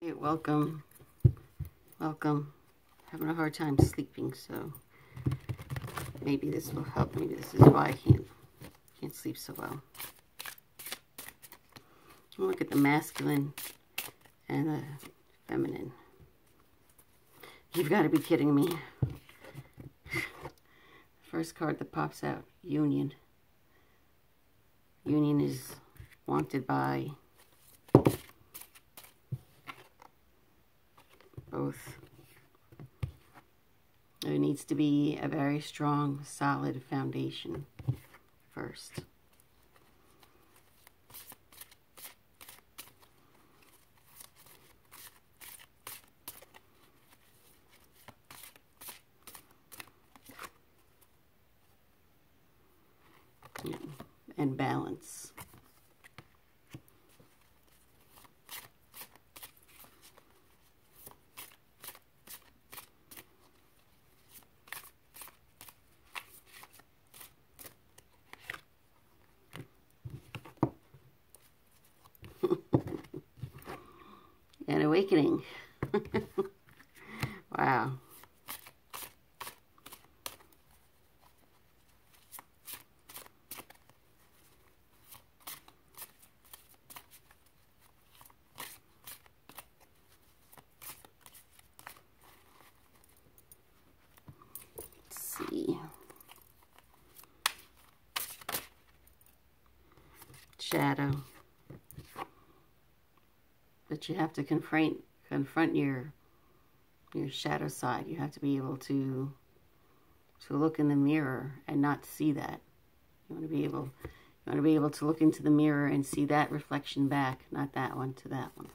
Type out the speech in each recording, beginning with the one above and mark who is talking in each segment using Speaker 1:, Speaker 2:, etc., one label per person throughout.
Speaker 1: Hey, welcome. Having a hard time sleeping, so maybe this will help. Maybe this is why I can't sleep so well. Look at the masculine and the feminine. You've got to be kidding me. First card that pops out, Union. Union is wanted by both. There needs to be a very strong, solid foundation first. Yeah. And balance. An awakening. Wow. Let's see. Shadow. But you have to confront your shadow side. You have to be able to look in the mirror and not see that. You want to be able to look into the mirror and see that reflection back, not that one to that one.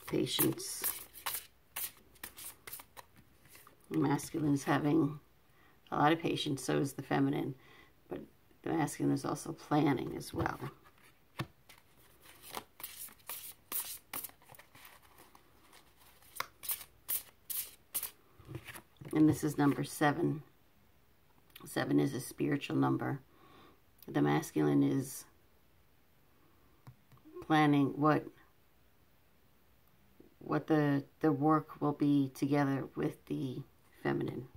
Speaker 1: Patience. The masculine is having a lot of patience, so is the feminine, but the masculine is also planning as well. And this is number 7. 7 is a spiritual number. The masculine is planning what the work will be together with the feminine.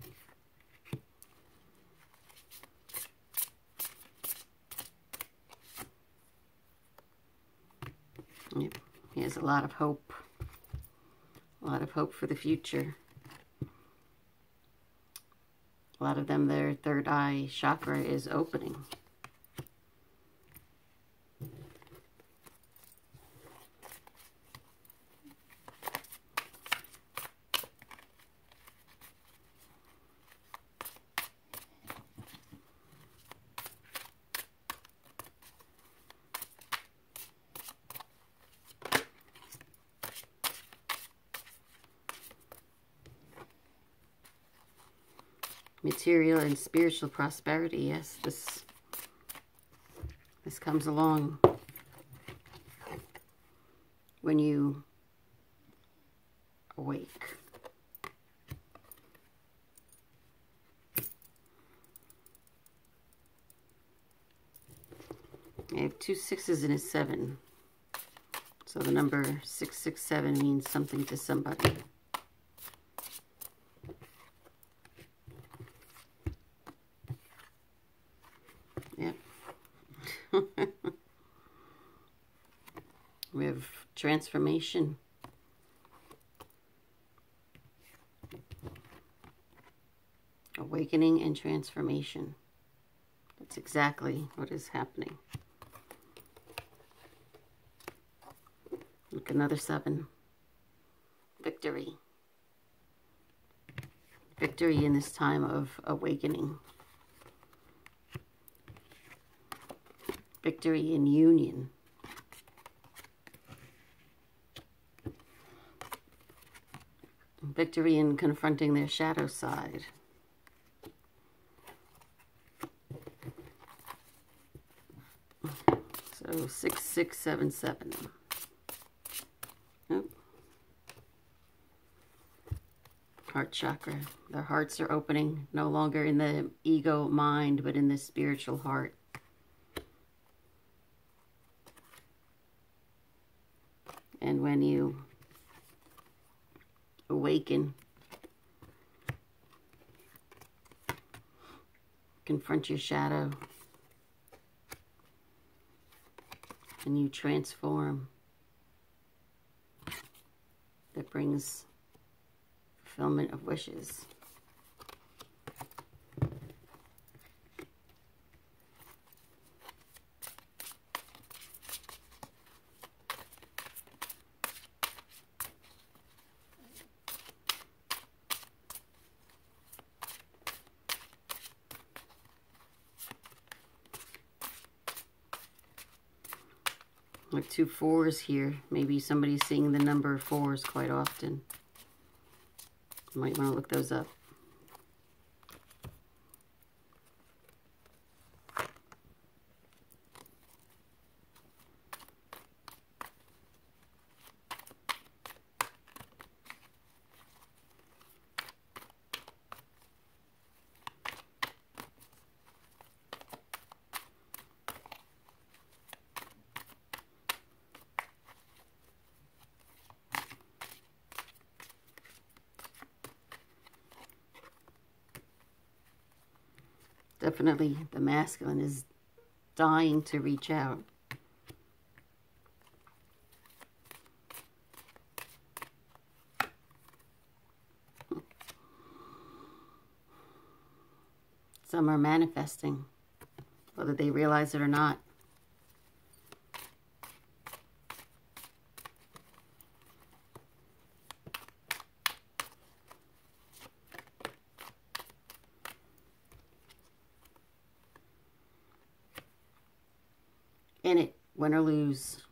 Speaker 1: Yep. He has a lot of hope. A lot of hope for the future. A lot of them, their third eye chakra is opening. Material and spiritual prosperity, yes, this comes along when you awake. I have 2 6s and a 7, so the number 667 means something to somebody. Yep. We have transformation. Awakening and transformation. That's exactly what is happening. Look, another 7. Victory. Victory in this time of awakening. Victory in union. Victory in confronting their shadow side. So 6677. Oh. Heart chakra. Their hearts are opening, no longer in the ego mind, but in the spiritual heart. And when you awaken, confront your shadow, and you transform, that brings fulfillment of wishes. Like 2 4s here. Maybe somebody's seeing the number 4s quite often. You might want to look those up. Definitely the masculine is dying to reach out. Some are manifesting, whether they realize it or not. In it, win or lose.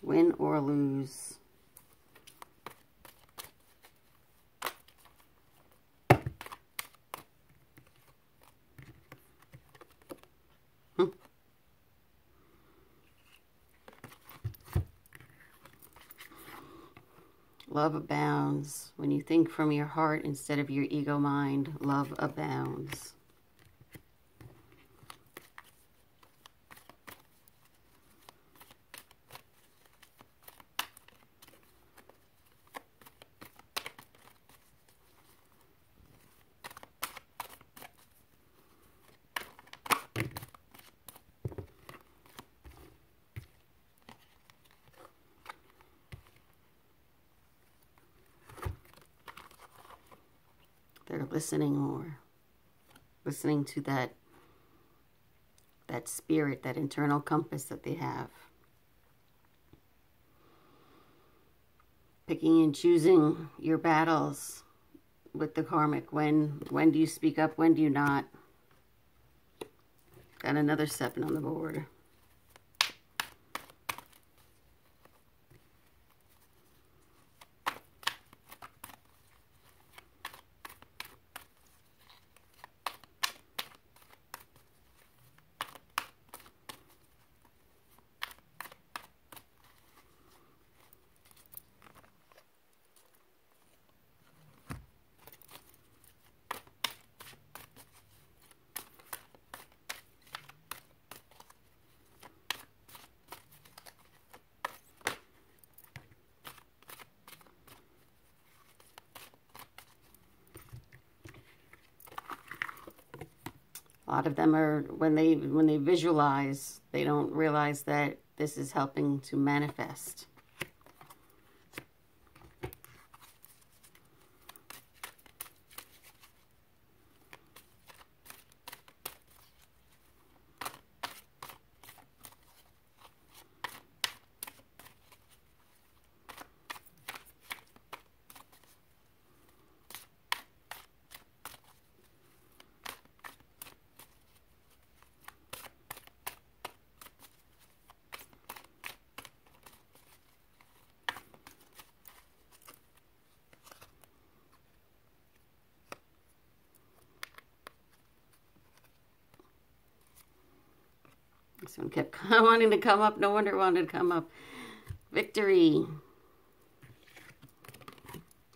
Speaker 1: Win or lose. Love abounds. When you think from your heart instead of your ego mind, love abounds. They're listening more. Listening to that spirit, that internal compass that they have. Picking and choosing your battles with the karmic. When do you speak up? When do you not? Got another 7 on the board. A lot of them are, when they visualize, they don't realize that this is helping to manifest. This one kept wanting to come up. No wonder it wanted to come up. Victory.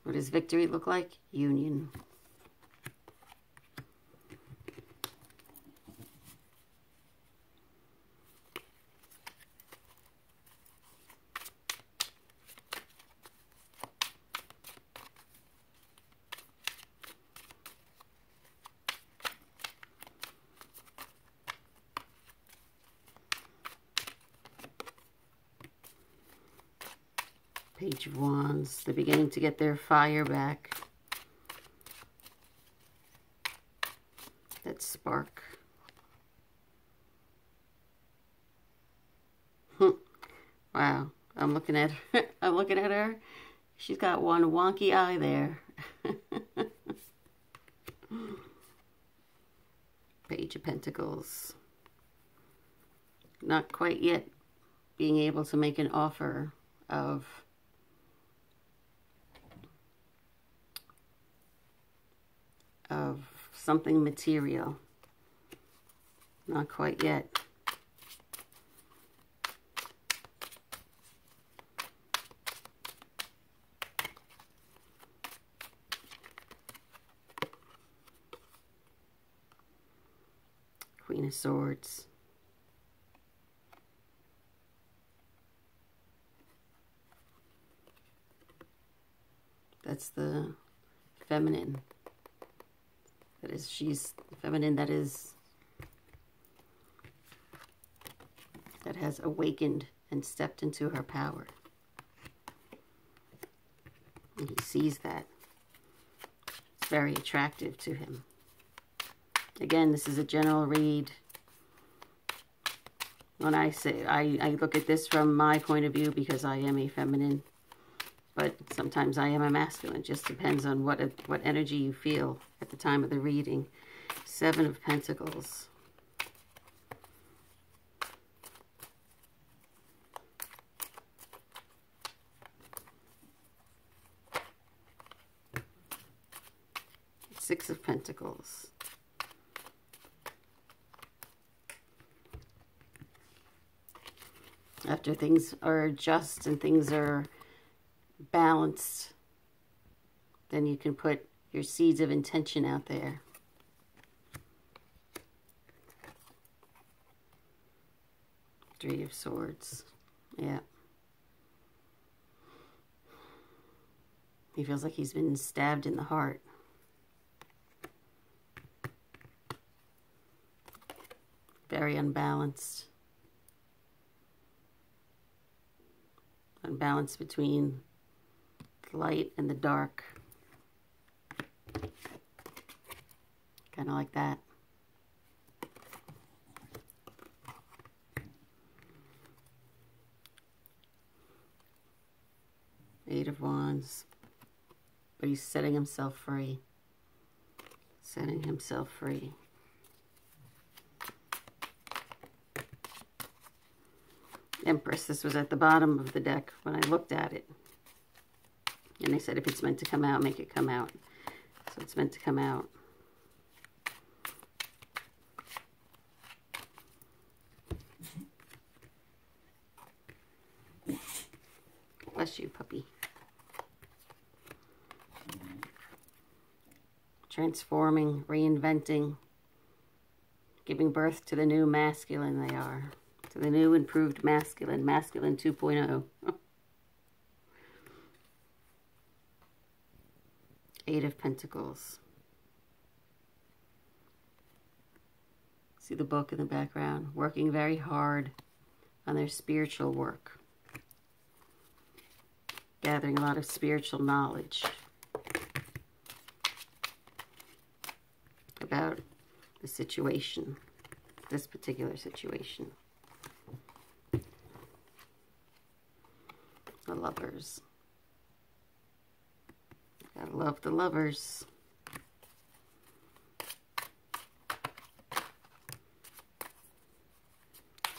Speaker 1: What does victory look like? Union. Page of Wands. They're beginning to get their fire back. That spark. Wow. I'm looking at her. I'm looking at her. She's got one wonky eye there. Page of Pentacles. Not quite yet being able to make an offer of something material. Not quite yet. Queen of Swords. That's the feminine. That is, she's feminine, that has awakened and stepped into her power. And he sees that. It's very attractive to him. Again, this is a general read. When I say, I look at this from my point of view because I am a feminine. But sometimes I am a masculine. It just depends on what energy you feel at the time of the reading. Seven of Pentacles. Six of Pentacles. After things are just and things are balanced, then you can put your seeds of intention out there. Three of Swords. Yeah. He feels like he's been stabbed in the heart. Very unbalanced. Unbalanced between the light and the dark. Kind of like that. Eight of Wands. But he's setting himself free. Setting himself free. Empress. This was at the bottom of the deck when I looked at it. And they said if it's meant to come out, make it come out. So it's meant to come out. Bless you, puppy. Transforming, reinventing, giving birth to the new masculine they are. To the new improved masculine, masculine 2.0. Eight of Pentacles. See the book in the background. Working very hard on their spiritual work. Gathering a lot of spiritual knowledge about the situation, this particular situation. The Lovers. Gotta love the Lovers.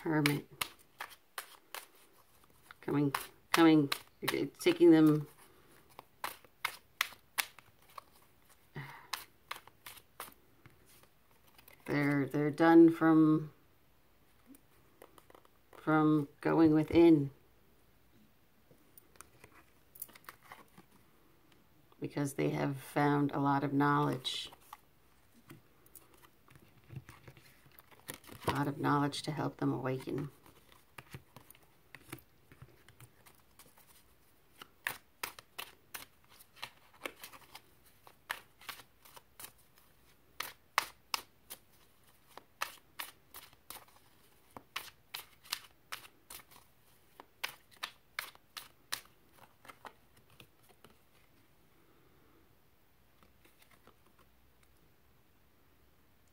Speaker 1: Hermit. Coming, taking them. They're done from going within. because they have found a lot of knowledge. A lot of knowledge to help them awaken.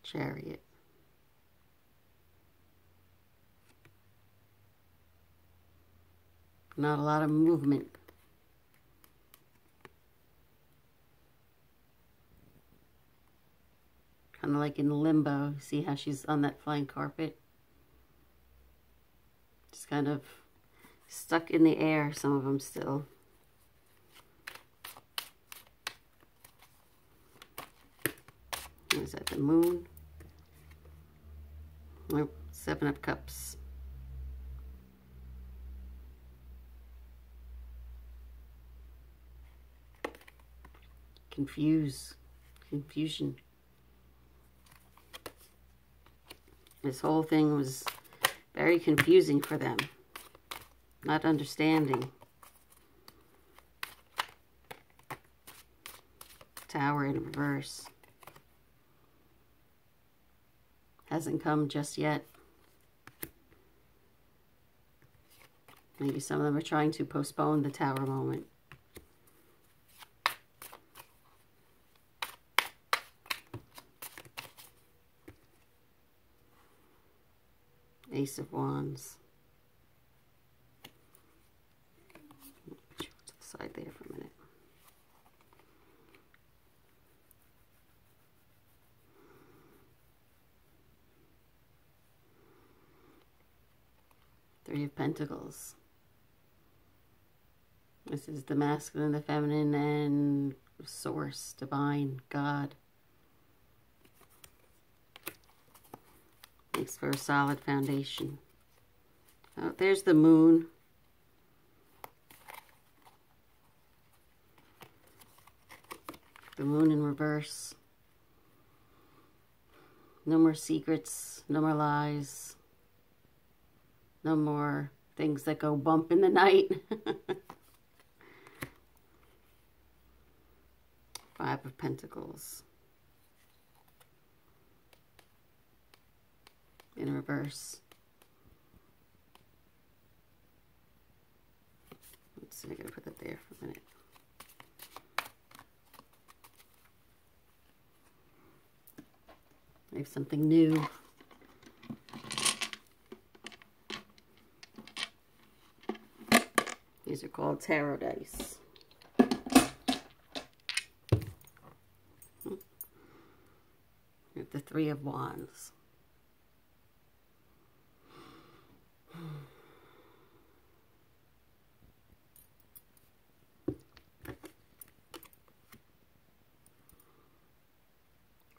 Speaker 1: Chariot. Not a lot of movement. Kind of like in limbo. See how she's on that flying carpet? Just kind of stuck in the air, some of them still. Is that the moon? Nope, 7 of Cups. Confusion. This whole thing was very confusing for them. Not understanding. Tower in reverse. Hasn't come just yet. Maybe some of them are trying to postpone the Tower moment. Ace of Wands. Put you to the side there for a minute. Three of Pentacles. This is the masculine, the feminine, and source, divine, God. Makes for a solid foundation. Oh, there's the moon. The moon in reverse. No more secrets, no more lies. No more things that go bump in the night. 5 of Pentacles. In reverse. Let's see, I gotta put that there for a minute. I have something new. These are called tarot dice. We have the 3 of Wands.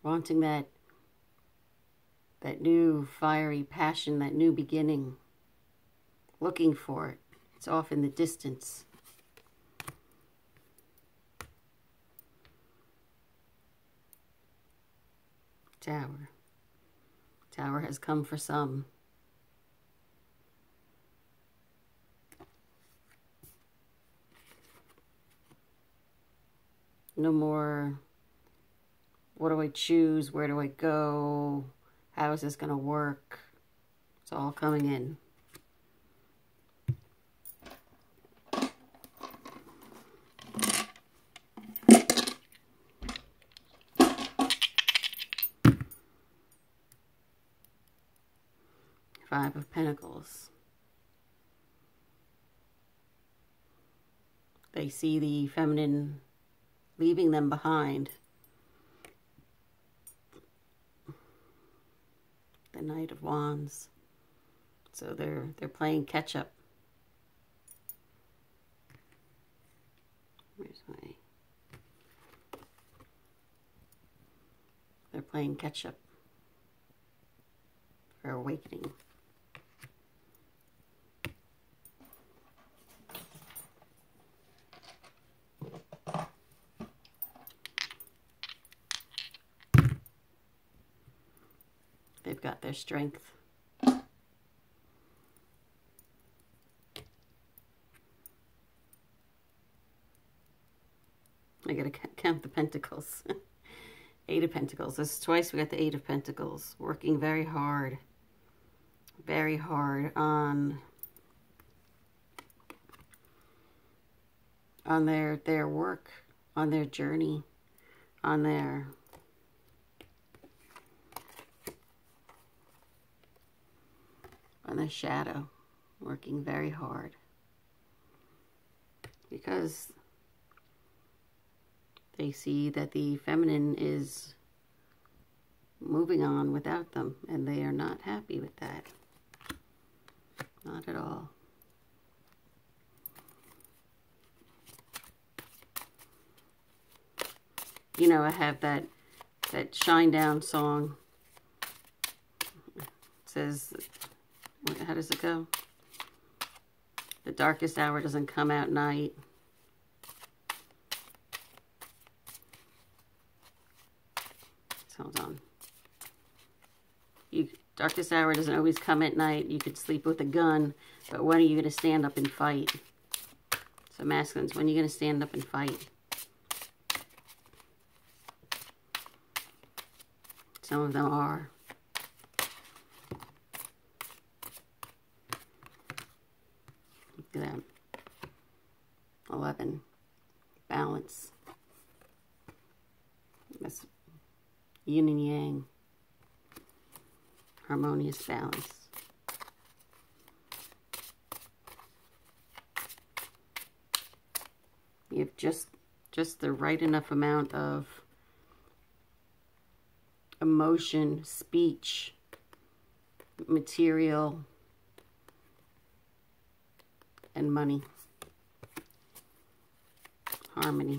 Speaker 1: Wanting that new fiery passion, that new beginning. Looking for it. It's off in the distance. Tower. Tower has come for some. No more, what do I choose? Where do I go? How is this going to work? It's all coming in. Five of Pentacles. They see the feminine leaving them behind. The Knight of Wands. So they're playing catch up. Where's my... They're playing catch up for awakening. got their strength. I gotta count the pentacles. 8 of Pentacles. This is twice we got the 8 of Pentacles. Working very hard on their work, on their journey, on their shadow. Working very hard. Because they see that the feminine is moving on without them, and they are not happy with that. Not at all. You know, I have that Shine Down song. It says, how does it go? The darkest hour doesn't come at night. Hold on. Darkest hour doesn't always come at night. You could sleep with a gun, but when are you going to stand up and fight? So masculines, when are you going to stand up and fight? Some of them are. Look at that. 11. Balance. That's yin and yang. Harmonious balance. You have just the right enough amount of emotion, speech, material, and money. Harmony.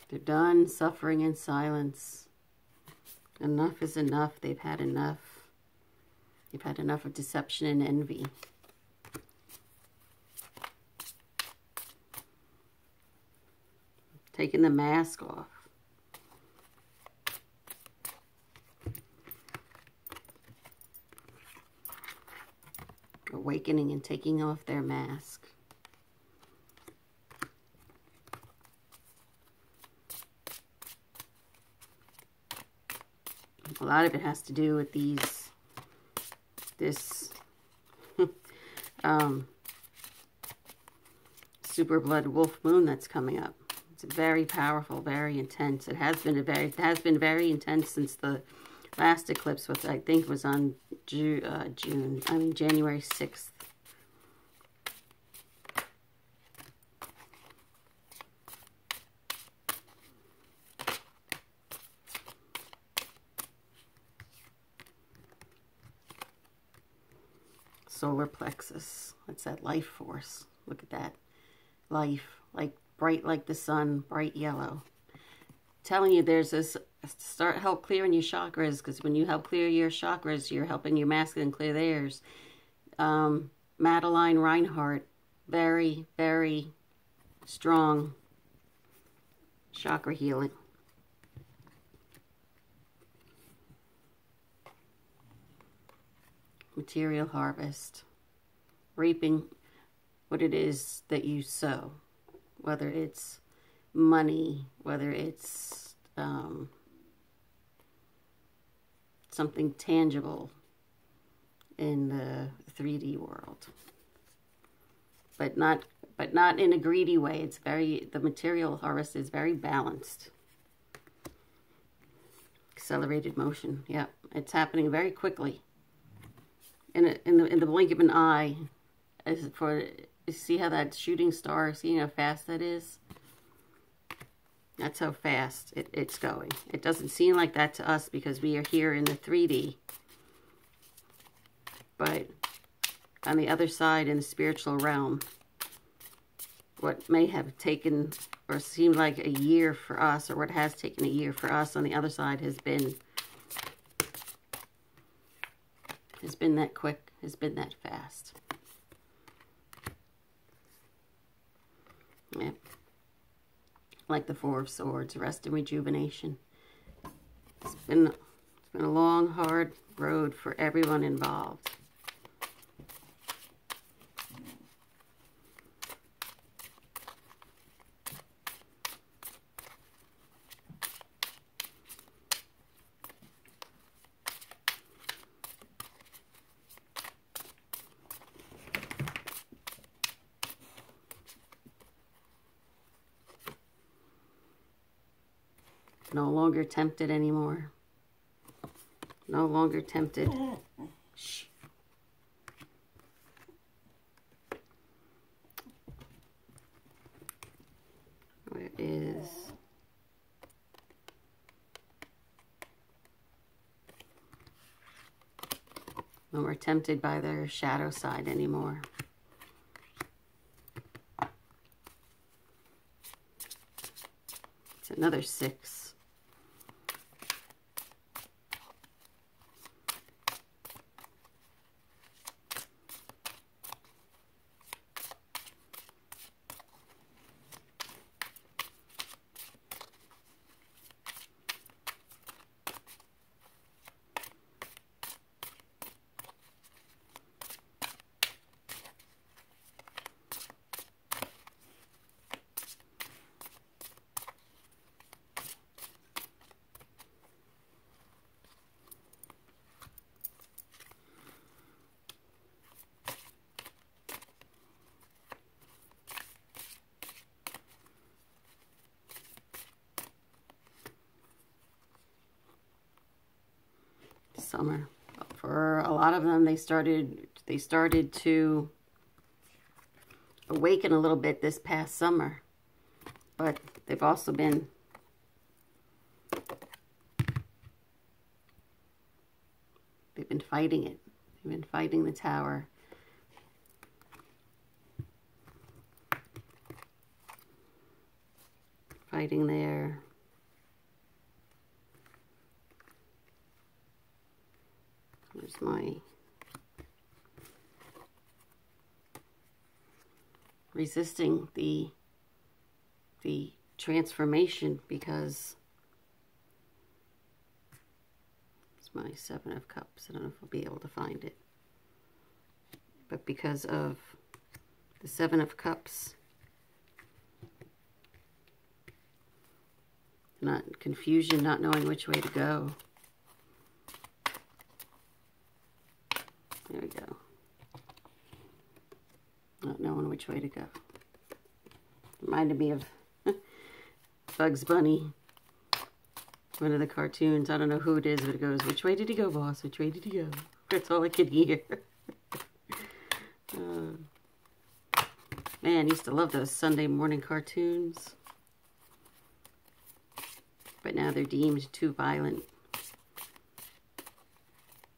Speaker 1: They're done suffering in silence. Enough is enough. They've had enough. They've had enough of deception and envy. Taking the mask off. Awakening and taking off their mask. A lot of it has to do with this super blood wolf moon that's coming up. It's very powerful, very intense. It has been very intense since the last eclipse, which I think was on January 6th. Solar plexus. That's that life force. Look at that. Life. Like bright like the sun. Bright yellow. Telling you there's this... help clearing your chakras. Because when you help clear your chakras, you're helping your masculine clear theirs. Madeline Reinhardt. Very, very strong chakra healing. Material harvest, reaping what it is that you sow, whether it's money, whether it's something tangible in the 3D world, but not in a greedy way. It's the material harvest is very balanced. Accelerated motion, yeah, it's happening very quickly. In the blink of an eye, see how that shooting star, seeing how fast that is? That's how fast it's going. It doesn't seem like that to us because we are here in the 3D. But on the other side in the spiritual realm. What may have taken or seemed like a year for us, or what has taken a year for us on the other side has been that quick, has been that fast. Yeah. Like the Four of Swords, rest and rejuvenation. It's been a long, hard road for everyone involved. No longer tempted anymore. No longer tempted. Shh. Where is... No more tempted by their shadow side anymore. It's another 6. Summer. For a lot of them, they started to awaken a little bit this past summer, but they've also been fighting it. They've been fighting the Tower. Fighting their There's my resisting the transformation, because it's my 7 of Cups. I don't know if I'll be able to find it. But because of the 7 of Cups, not confusion, not knowing which way to go. There we go. Not knowing which way to go. Reminded me of Bugs Bunny. One of the cartoons. I don't know who it is, but it goes, "Which way did he go, boss? Which way did he go?" That's all I could hear. Man, I used to love those Sunday morning cartoons. But now they're deemed too violent.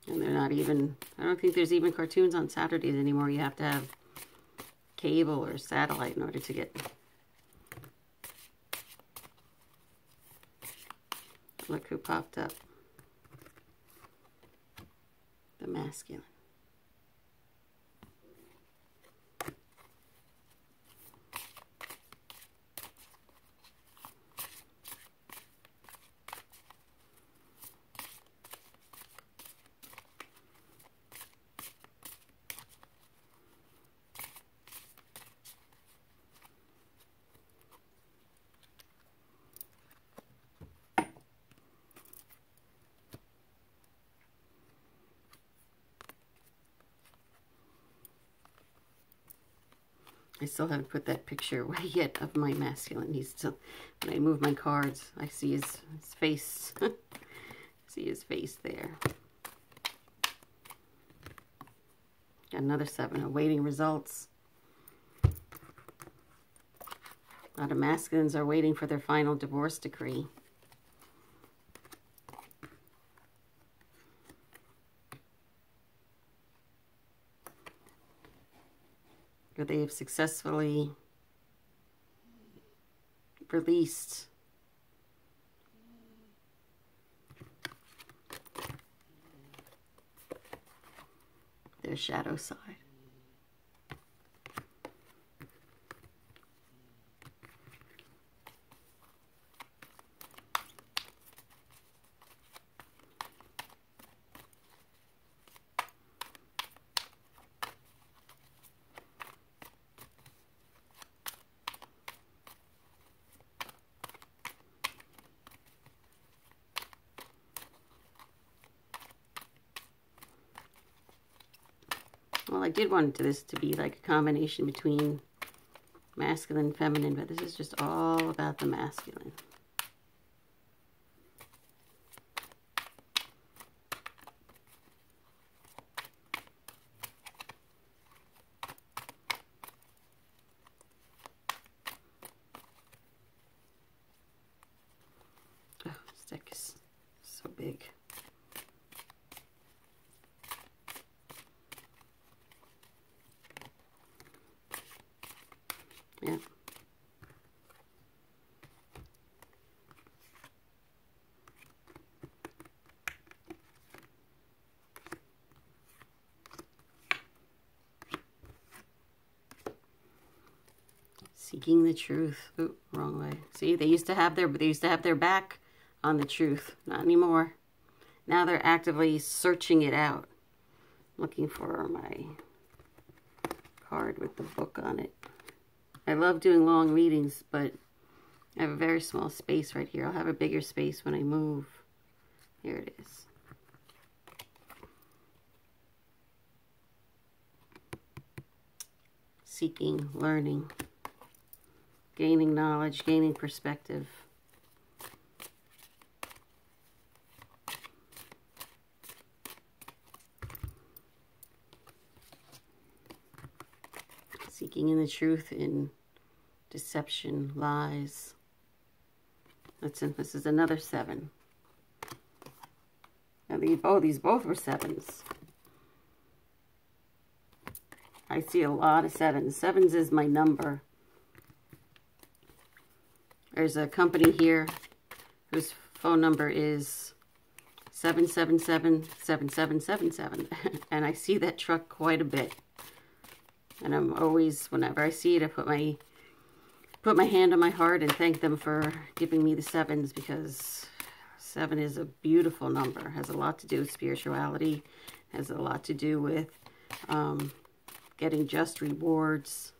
Speaker 1: And they're not even, I don't think there's even cartoons on Saturdays anymore. You have to have cable or satellite in order to get. Look who popped up. The masculine. I still haven't put that picture away yet of my masculine. He's still, when I move my cards, I see his face. See his face there. Got another 7, awaiting results. A lot of masculines are waiting for their final divorce decree. or they have successfully released their shadow side. Well, I did want this to be like a combination between masculine and feminine, but this is just all about the masculine. Oh, this deck is so big. Yeah. Seeking the truth. Ooh, wrong way. See, they used to have their back on the truth. Not anymore. Now they're actively searching it out. Looking for my card with the book on it. I love doing long readings, but I have a very small space right here. I'll have a bigger space when I move. Here it is. Seeking, learning, gaining knowledge, gaining perspective. Seeking in the truth in deception, lies. This is another 7. Now these both were 7s. I see a lot of 7s. 7s is my number. There's a company here whose phone number is 777-7777. And I see that truck quite a bit. And I'm always, whenever I see it, I put my hand on my heart and thank them for giving me the 7s, because 7 is a beautiful number. It has a lot to do with spirituality. It has a lot to do with getting just rewards.